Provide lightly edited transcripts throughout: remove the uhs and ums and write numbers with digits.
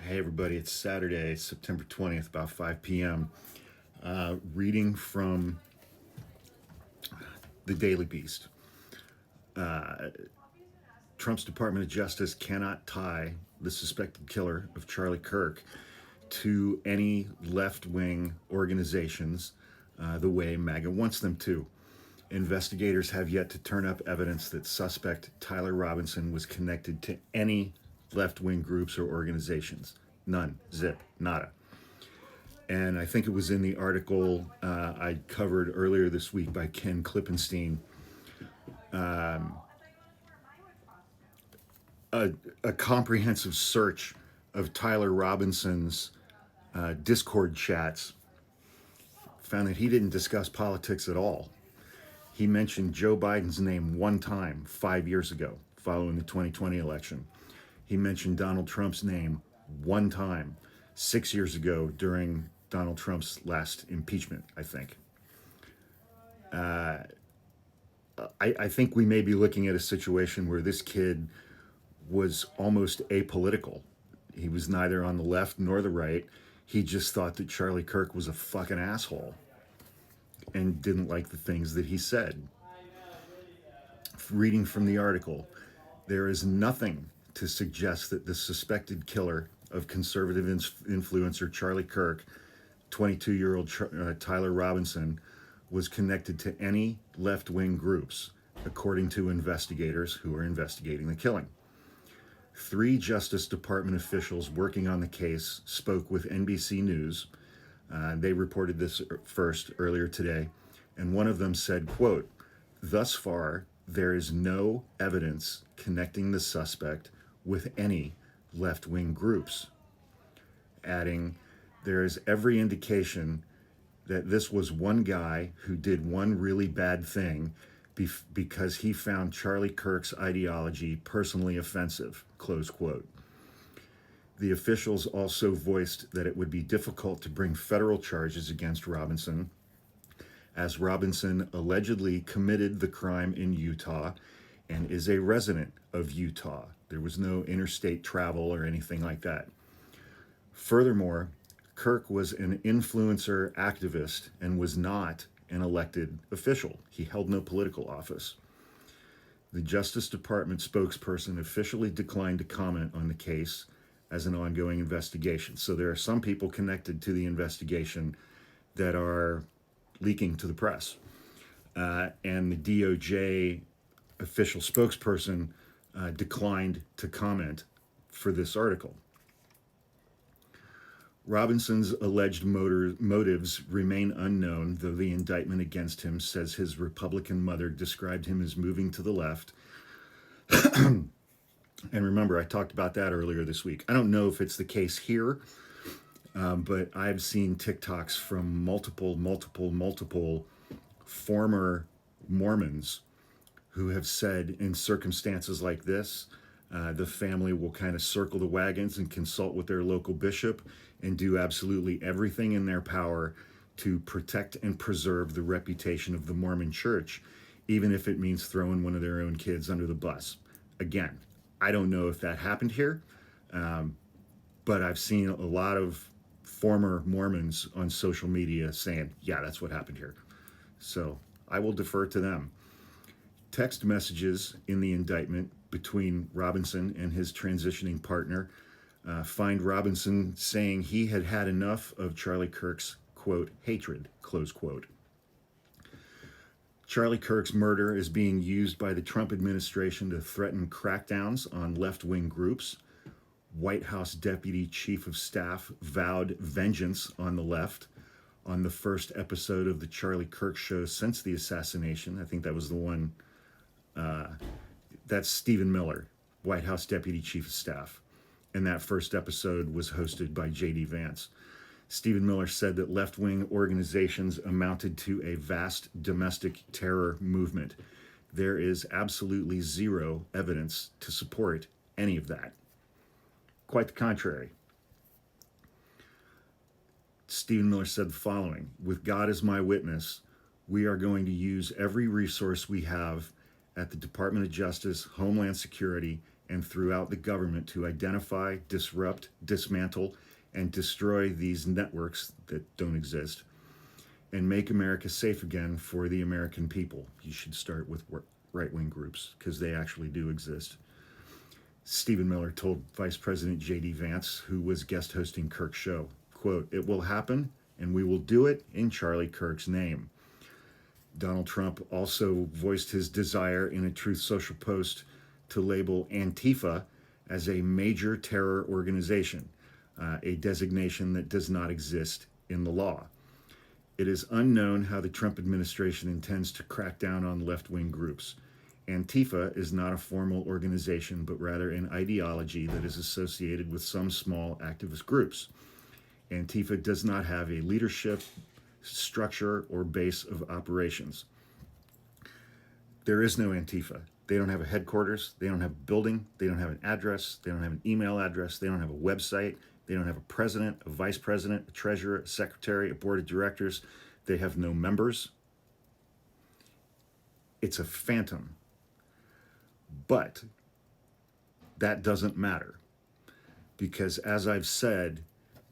Hey everybody, it's Saturday, September 20th, about 5 p.m. Reading from the Daily Beast. Trump's Department of Justice cannot tie the suspected killer of Charlie Kirk to any left-wing organizations the way MAGA wants them to. Investigators have yet to turn up evidence that suspect Tyler Robinson was connected to any left-wing groups or organizations. None. Zip. Nada. And I think it was in the article I covered earlier this week by Ken Klippenstein, a comprehensive search of Tyler Robinson's Discord chats found that he didn't discuss politics at all. He mentioned Joe Biden's name one time 5 years ago, following the 2020 election. He mentioned Donald Trump's name one time 6 years ago during Donald Trump's last impeachment, I think. I think we may be looking at a situation where this kid was almost apolitical. He was neither on the left nor the right. He just thought that Charlie Kirk was a fucking asshole and didn't like the things that he said. Reading from the article, there is nothing to suggest that the suspected killer of conservative influencer Charlie Kirk, 22-year-old Tyler Robinson, was connected to any left-wing groups, according to investigators who are investigating the killing. 3 Justice Department officials working on the case spoke with NBC News. They reported this first earlier today, and one of them said, quote, "Thus far, there is no evidence connecting the suspect with any left-wing groups," adding, "There is every indication that this was one guy who did one really bad thing because he found Charlie Kirk's ideology personally offensive," close quote. The officials also voiced that it would be difficult to bring federal charges against Robinson, as Robinson allegedly committed the crime in Utah and is a resident of Utah. There was no interstate travel or anything like that. Furthermore, Kirk was an influencer activist and was not an elected official. He held no political office. The Justice Department spokesperson officially declined to comment on the case as an ongoing investigation. So there are some people connected to the investigation that are leaking to the press. And the DOJ official spokesperson declined to comment for this article. Robinson's alleged motives remain unknown, though the indictment against him says his Republican mother described him as moving to the left. And remember, I talked about that earlier this week. I don't know if it's the case here, but I've seen TikToks from multiple former Mormons who have said in circumstances like this, the family will kind of circle the wagons and consult with their local bishop and do absolutely everything in their power to protect and preserve the reputation of the Mormon church, even if it means throwing one of their own kids under the bus. Again, I don't know if that happened here, but I've seen a lot of former Mormons on social media saying, yeah, that's what happened here. So I will defer to them. Text messages in the indictment between Robinson and his transitioning partner find Robinson saying he had had enough of Charlie Kirk's, quote, hatred, close quote. Charlie Kirk's murder is being used by the Trump administration to threaten crackdowns on left-wing groups. White House Deputy Chief of Staff vowed vengeance on the left on the first episode of the Charlie Kirk show since the assassination. I think that was the one, that's Stephen Miller, White House Deputy Chief of Staff. And that first episode was hosted by JD Vance. Stephen Miller said that left-wing organizations amounted to a vast domestic terror movement. There is absolutely zero evidence to support any of that. Quite the contrary. Stephen Miller said the following: "With God as my witness, we are going to use every resource we have at the Department of Justice, Homeland Security, and throughout the government to identify, disrupt, dismantle, and destroy these networks that don't exist and make America safe again for the American people. You should start with right-wing groups because they actually do exist. Stephen Miller told Vice President JD Vance, who was guest hosting Kirk's show, quote, "It will happen and we will do it in Charlie Kirk's name." Donald Trump also voiced his desire in a Truth Social post to label Antifa as a major terror organization, a designation that does not exist in the law. It is unknown how the Trump administration intends to crack down on left-wing groups. Antifa is not a formal organization, but rather an ideology that is associated with some small activist groups. Antifa does not have a leadership, structure, or base of operations. There is no Antifa. They don't have a headquarters. They don't have a building. They don't have an address. They don't have an email address. They don't have a website. They don't have a president, a vice president, a treasurer, a secretary, a board of directors. They have no members. It's a phantom. But that doesn't matter because, as I've said,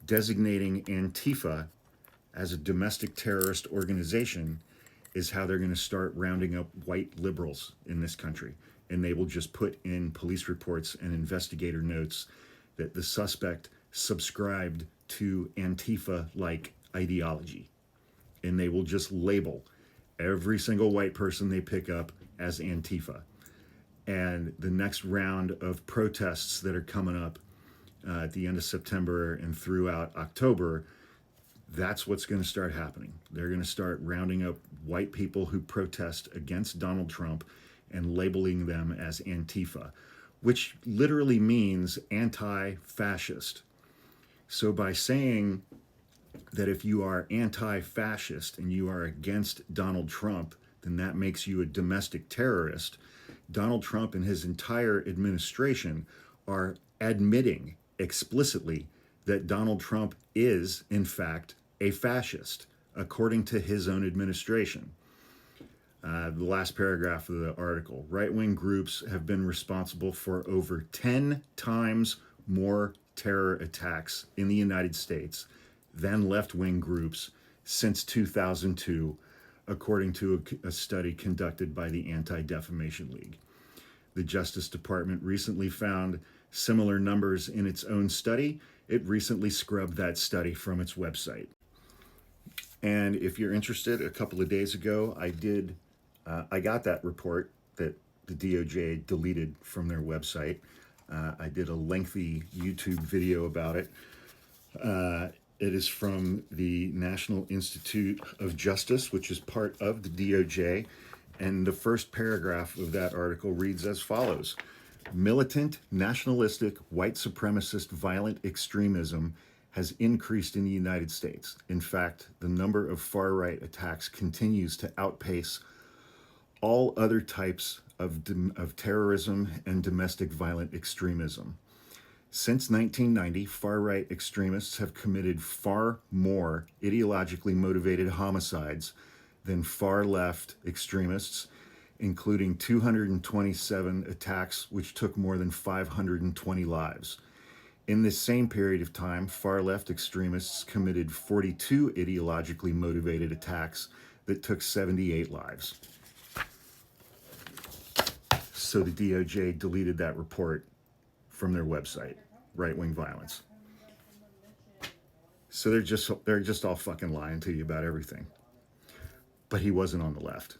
designating Antifa as a domestic terrorist organization is how they're going to start rounding up white liberals in this country. And they will just put in police reports and investigator notes that the suspect subscribed to Antifa-like ideology. And they will just label every single white person they pick up as Antifa. And the next round of protests that are coming up at the end of September and throughout October, that's what's going to start happening. They're going to start rounding up white people who protest against Donald Trump and labeling them as Antifa, which literally means anti-fascist. So by saying that if you are anti-fascist and you are against Donald Trump, then that makes you a domestic terrorist. Donald Trump and his entire administration are admitting explicitly that Donald Trump is, in fact, a fascist, according to his own administration. The last paragraph of the article, right-wing groups have been responsible for over 10 times more terror attacks in the United States than left-wing groups since 2002, according to a study conducted by the Anti-Defamation League. The Justice Department recently found similar numbers in its own study. It recently scrubbed that study from its website. And if you're interested, a couple of days ago, I got that report that the DOJ deleted from their website. I did a lengthy YouTube video about it. It is from the National Institute of Justice, which is part of the DOJ. And the first paragraph of that article reads as follows. Militant, nationalistic, white supremacist, violent extremism has increased in the United States. In fact, the number of far-right attacks continues to outpace all other types of terrorism and domestic violent extremism. Since 1990, far-right extremists have committed far more ideologically motivated homicides than far-left extremists, including 227 attacks which took more than 520 lives. In this same period of time, far-left extremists committed 42 ideologically motivated attacks that took 78 lives. So the DOJ deleted that report from their website, right-wing violence. So they're just all fucking lying to you about everything. But he wasn't on the left.